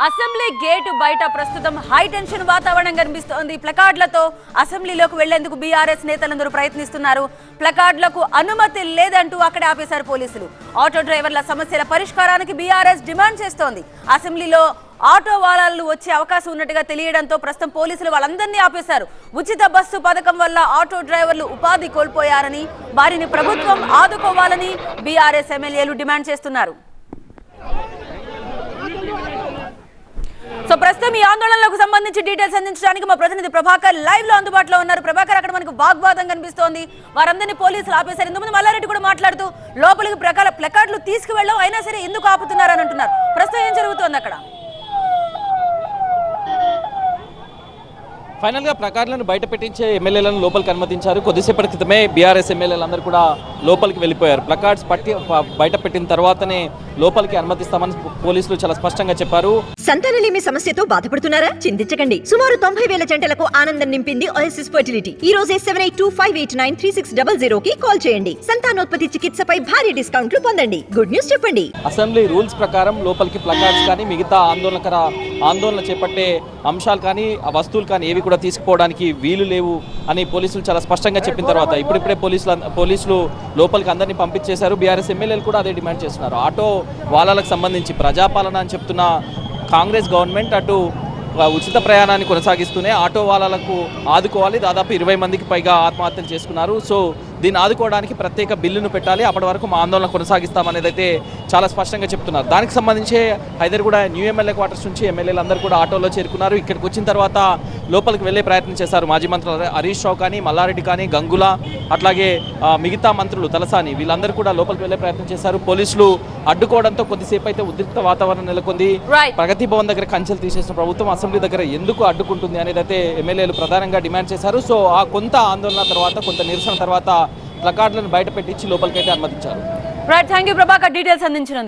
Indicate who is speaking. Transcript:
Speaker 1: Assembly gate బయట ప్రస్తుతం high tension వాతావరణం కనిపిస్తోంది. ప్లకార్డులతో అసెంబ్లీలోకి వెళ్లేందుకు బీఆర్ఎస్ నేతలందరూ ప్రయత్నిస్తున్నారు. ప్లకార్డులకు అనుమతి లేదంటూ అక్కడ ఆపేశారు పోలీసులు. ఆటో డ్రైవర్ల సమస్యల పరిష్కారానికి బీఆర్ఎస్ డిమాండ్ చేస్తోంది. అసెంబ్లీలో ఆటో వాలాలు వచ్చే అవకాశం ఉన్నట్టుగా తెలియడంతో ప్రస్తుతం పోలీసులు వాళ్ళందరినీ ఆపేశారు. ఉచిత బస్సు పథకం వల్ల ఆటో డ్రైవర్లు ఉపాధి కోల్పోయారని, వారిని ప్రభుత్వం ఆదుకోవాలని బీఆర్ఎస్ ఎమ్మెల్యేలు డిమాండ్ చేస్తున్నారు. సో ప్రస్తుతం ఈ ఆందోళనలకు సంబంధించి డీటెయిల్స్ అందించడానికి మా ప్రతినిధి ప్రభాకర్ లైవ్ లో అందుబాటులో ఉన్నారు. ప్రభాకర్, అక్కడ మనకు వాగ్వాదం కనిపిస్తోంది. వారందరినీ పోలీసులు ఆపేశారు. ఇంతకుముందు మల్లారెడ్డి కూడా మాట్లాడుతూ లోపలికి ప్లకార్డులు తీసుకువెళ్ళాం, అయినా సరే ఎందుకు ఆపుతున్నారని అంటున్నారు. ప్రస్తుతం ఏం జరుగుతోంది అక్కడ?
Speaker 2: ఫైనల్గా ప్లకార్డులను బయట పెట్టించే ఎమ్మెల్యేలను లోపలికి అనుమతించారు. కొద్దిసేపటి క్రితమే బీఆర్ఎస్ ఎమ్మెల్యేలు అందరూ కూడా లోపలికి వెళ్ళిపోయారు. ప్లకార్డ్స్ బయట పెట్టిన తర్వాతనే లోపలికి అనుమతిస్తామని పోలీసులు చాలా స్పష్టంగా చెప్పారు.
Speaker 3: సంతానలేమి సమస్యతో బాధపడుతున్నారా? చింతించకండి. సుమారు 90,000 జంటలకు ఆనందం నింపింది ఓఎస్ఎస్ ఫర్టిలిటీ. ఈ రోజే 7825893600 కి కాల్ చేయండి. సంతానోత్పత్తి చికిత్సపై భారీ డిస్కౌంట్లు పొందండి. గుడ్ న్యూస్ చెప్పండి.
Speaker 2: అసెంబ్లీ రూల్స్ ప్రకారం లోపలికి ప్లకార్డ్స్ కానీ మిగతా ఆందోళన చేపట్టే అంశాలు కానీ ఆ వస్తువులు కానీ ఏవి కూడా తీసుకుపోవడానికి వీలు లేవు అని పోలీసులు చాలా స్పష్టంగా చెప్పిన తర్వాత ఇప్పుడిప్పుడే పోలీసులు లోపలికి అందరినీ పంపించేశారు. బీఆర్ఎస్ ఎమ్మెల్యేలు కూడా అదే డిమాండ్ చేస్తున్నారు. ఆటో వాలాలకు సంబంధించి ప్రజాపాలన అని చెప్తున్న కాంగ్రెస్ గవర్నమెంట్ అటు ఉచిత ప్రయాణాన్ని కొనసాగిస్తూనే ఆటో వాలాలకు ఆదుకోవాలి. దాదాపు 20 మందికి పైగా ఆత్మహత్యలు చేసుకున్నారు. సో దీన్ని ఆదుకోవడానికి ప్రత్యేక బిల్లును పెట్టాలి, అప్పటి వరకు మా ఆందోళన కొనసాగిస్తామనేది అయితే చాలా స్పష్టంగా చెప్తున్నారు. దానికి సంబంధించి హైదర్గూడ న్యూ ఎమ్మెల్యే క్వార్టర్స్ నుంచి ఎమ్మెల్యేలు అందరూ కూడా ఆటోలో చేరుకున్నారు. ఇక్కడికి వచ్చిన తర్వాత లోపలికి వెళ్ళే ప్రయత్నం చేశారు. మాజీ మంత్రులు హరీష్ రావు కానీ, మల్లారెడ్డి కానీ, గంగుల, అట్లాగే మిగతా మంత్రులు తలసాని, వీళ్ళందరూ కూడా లోపలికి వెళ్ళే ప్రయత్నం చేశారు. పోలీసులు అడ్డుకోవడంతో కొద్దిసేపు అయితే ఉద్రిక్త వాతావరణం నెలకొంది. ప్రగతి భవన్ దగ్గర కంచెలు తీసేసిన ప్రభుత్వం అసెంబ్లీ దగ్గర ఎందుకు అడ్డుకుంటుంది అనేది అయితే ఎమ్మెల్యేలు ప్రధానంగా డిమాండ్ చేశారు. సో ఆ కొంత ఆందోళన తర్వాత, కొంత నిరసన తర్వాత ప్లకార్డులను బయట పెట్టించి లోపలికైతే అనుమతించారు.
Speaker 1: Right, thank you Prabhakar, details అందించినందుకు.